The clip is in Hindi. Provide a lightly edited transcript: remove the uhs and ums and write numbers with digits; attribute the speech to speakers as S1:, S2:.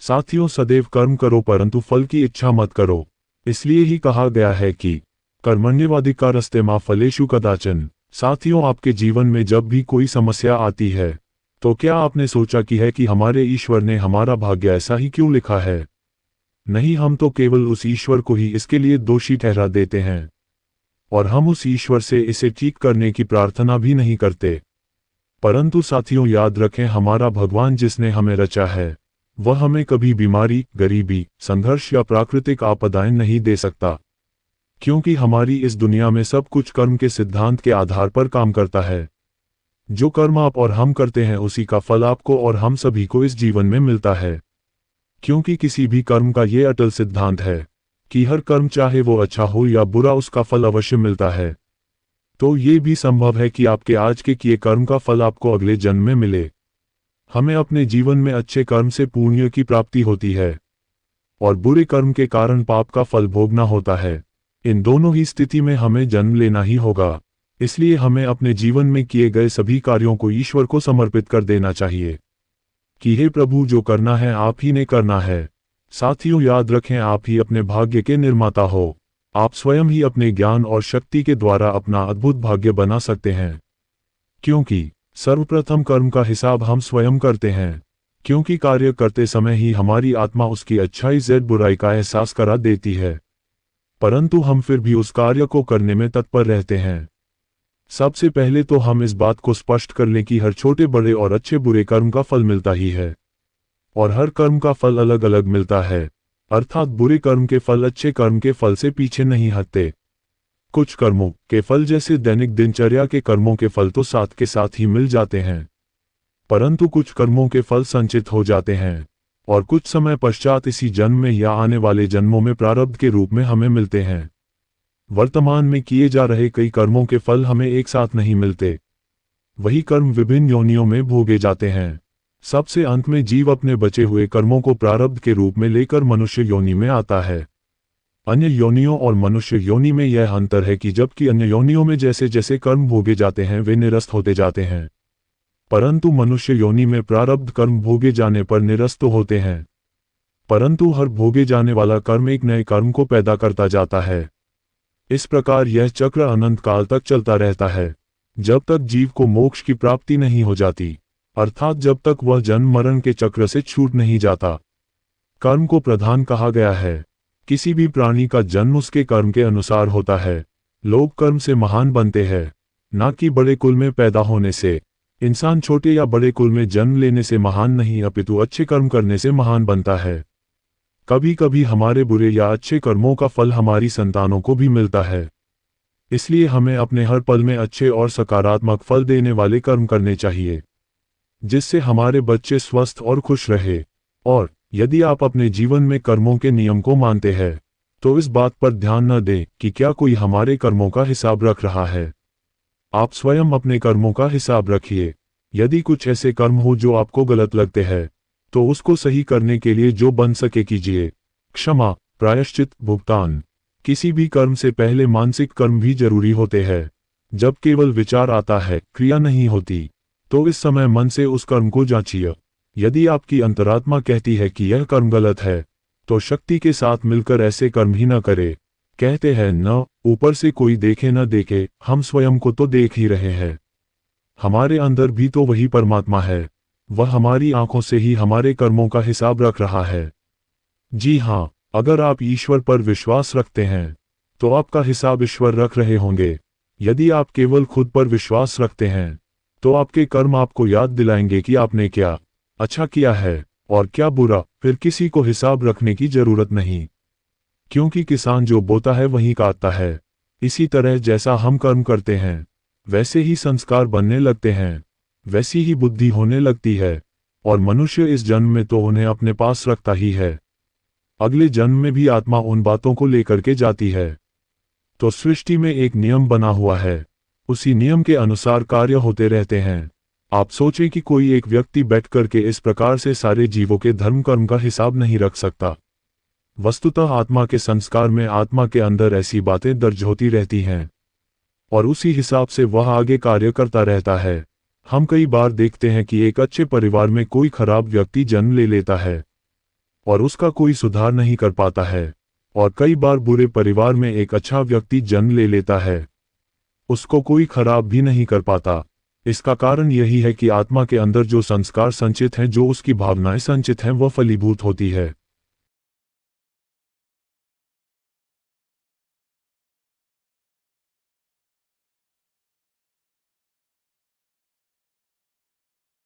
S1: साथियों, सदैव कर्म करो परंतु फल की इच्छा मत करो। इसलिए ही कहा गया है कि कर्मण्येवाधिकारस्ते मा फलेषु कदाचन। साथियों, आपके जीवन में जब भी कोई समस्या आती है तो क्या आपने सोचा कि है कि हमारे ईश्वर ने हमारा भाग्य ऐसा ही क्यों लिखा है? नहीं, हम तो केवल उस ईश्वर को ही इसके लिए दोषी ठहरा देते हैं और हम उस ईश्वर से इसे ठीक करने की प्रार्थना भी नहीं करते। परंतु साथियों, याद रखें, हमारा भगवान जिसने हमें रचा है वह हमें कभी बीमारी, गरीबी, संघर्ष या प्राकृतिक आपदाएं नहीं दे सकता, क्योंकि हमारी इस दुनिया में सब कुछ कर्म के सिद्धांत के आधार पर काम करता है। जो कर्म आप और हम करते हैं उसी का फल आपको और हम सभी को इस जीवन में मिलता है, क्योंकि किसी भी कर्म का ये अटल सिद्धांत है कि हर कर्म चाहे वो अच्छा हो या बुरा उसका फल अवश्य मिलता है। तो ये भी संभव है कि आपके आज के किए कर्म का फल आपको अगले जन्म में मिले। हमें अपने जीवन में अच्छे कर्म से पुण्य की प्राप्ति होती है और बुरे कर्म के कारण पाप का फल भोगना होता है। इन दोनों ही स्थिति में हमें जन्म लेना ही होगा। इसलिए हमें अपने जीवन में किए गए सभी कार्यों को ईश्वर को समर्पित कर देना चाहिए कि हे प्रभु, जो करना है आप ही ने करना है। साथियों, याद रखें, आप ही अपने भाग्य के निर्माता हो। आप स्वयं ही अपने ज्ञान और शक्ति के द्वारा अपना अद्भुत भाग्य बना सकते हैं, क्योंकि सर्वप्रथम कर्म का हिसाब हम स्वयं करते हैं, क्योंकि कार्य करते समय ही हमारी आत्मा उसकी अच्छाई ज़ेड बुराई का एहसास करा देती है, परंतु हम फिर भी उस कार्य को करने में तत्पर रहते हैं। सबसे पहले तो हम इस बात को स्पष्ट कर लें कि हर छोटे बड़े और अच्छे बुरे कर्म का फल मिलता ही है और हर कर्म का फल अलग अलग मिलता है, अर्थात बुरे कर्म के फल अच्छे कर्म के फल से पीछे नहीं हटते। कुछ कर्मों के फल जैसे दैनिक दिनचर्या के कर्मों के फल तो साथ के साथ ही मिल जाते हैं, परंतु कुछ कर्मों के फल संचित हो जाते हैं और कुछ समय पश्चात इसी जन्म में या आने वाले जन्मों में प्रारब्ध के रूप में हमें मिलते हैं। वर्तमान में किए जा रहे कई कर्मों के फल हमें एक साथ नहीं मिलते, वही कर्म विभिन्न योनियों में भोगे जाते हैं। सबसे अंत में जीव अपने बचे हुए कर्मों को प्रारब्ध के रूप में लेकर मनुष्य योनि में आता है। अन्य योनियों और मनुष्य योनि में यह अंतर है कि जबकि अन्य योनियों में जैसे जैसे कर्म भोगे जाते हैं वे निरस्त होते जाते हैं, परंतु मनुष्य योनि में प्रारब्ध कर्म भोगे जाने पर निरस्त होते हैं, परंतु हर भोगे जाने वाला कर्म एक नए कर्म को पैदा करता जाता है। इस प्रकार यह चक्र अनंत काल तक चलता रहता है, जब तक जीव को मोक्ष की प्राप्ति नहीं हो जाती, अर्थात जब तक वह जन्म मरण के चक्र से छूट नहीं जाता। कर्म को प्रधान कहा गया है। किसी भी प्राणी का जन्म उसके कर्म के अनुसार होता है। लोग कर्म से महान बनते हैं, न कि बड़े कुल में पैदा होने से। इंसान छोटे या बड़े कुल में जन्म लेने से महान नहीं अपितु अच्छे कर्म करने से महान बनता है। कभी कभी हमारे बुरे या अच्छे कर्मों का फल हमारी संतानों को भी मिलता है। इसलिए हमें अपने हर पल में अच्छे और सकारात्मक फल देने वाले कर्म करने चाहिए, जिससे हमारे बच्चे स्वस्थ और खुश रहे। और यदि आप अपने जीवन में कर्मों के नियम को मानते हैं तो इस बात पर ध्यान न दें कि क्या कोई हमारे कर्मों का हिसाब रख रहा है। आप स्वयं अपने कर्मों का हिसाब रखिए। यदि कुछ ऐसे कर्म हो जो आपको गलत लगते हैं तो उसको सही करने के लिए जो बन सके कीजिए। क्षमा, प्रायश्चित, भुगतान। किसी भी कर्म से पहले मानसिक कर्म भी जरूरी होते हैं। जब केवल विचार आता है, क्रिया नहीं होती, तो इस समय मन से उस कर्म को जांचिए। यदि आपकी अंतरात्मा कहती है कि यह कर्म गलत है तो शक्ति के साथ मिलकर ऐसे कर्म ही न करे। कहते हैं न, ऊपर से कोई देखे न देखे, हम स्वयं को तो देख ही रहे हैं। हमारे अंदर भी तो वही परमात्मा है, वह हमारी आंखों से ही हमारे कर्मों का हिसाब रख रहा है। जी हाँ, अगर आप ईश्वर पर विश्वास रखते हैं तो आपका हिसाब ईश्वर रख रहे होंगे। यदि आप केवल खुद पर विश्वास रखते हैं तो आपके कर्म आपको याद दिलाएंगे कि आपने क्या अच्छा किया है और क्या बुरा। फिर किसी को हिसाब रखने की जरूरत नहीं, क्योंकि किसान जो बोता है वही काटता है। इसी तरह जैसा हम कर्म करते हैं वैसे ही संस्कार बनने लगते हैं, वैसी ही बुद्धि होने लगती है, और मनुष्य इस जन्म में तो उन्हें अपने पास रखता ही है, अगले जन्म में भी आत्मा उन बातों को लेकर के जाती है। तो सृष्टि में एक नियम बना हुआ है, उसी नियम के अनुसार कार्य होते रहते हैं। आप सोचें कि कोई एक व्यक्ति बैठ करके इस प्रकार से सारे जीवों के धर्म कर्म का हिसाब नहीं रख सकता। वस्तुतः आत्मा के संस्कार में आत्मा के अंदर ऐसी बातें दर्ज होती रहती हैं और उसी हिसाब से वह आगे कार्य करता रहता है। हम कई बार देखते हैं कि एक अच्छे परिवार में कोई खराब व्यक्ति जन्म ले लेता है, और उसका कोई सुधार नहीं कर पाता है। और कई बार बुरे परिवार में एक अच्छा व्यक्ति जन्म ले लेता है, उसको कोई खराब भी नहीं कर पाता। इसका कारण यही है कि आत्मा के अंदर जो संस्कार संचित हैं, जो उसकी भावनाएं संचित हैं, वह फलीभूत होती है।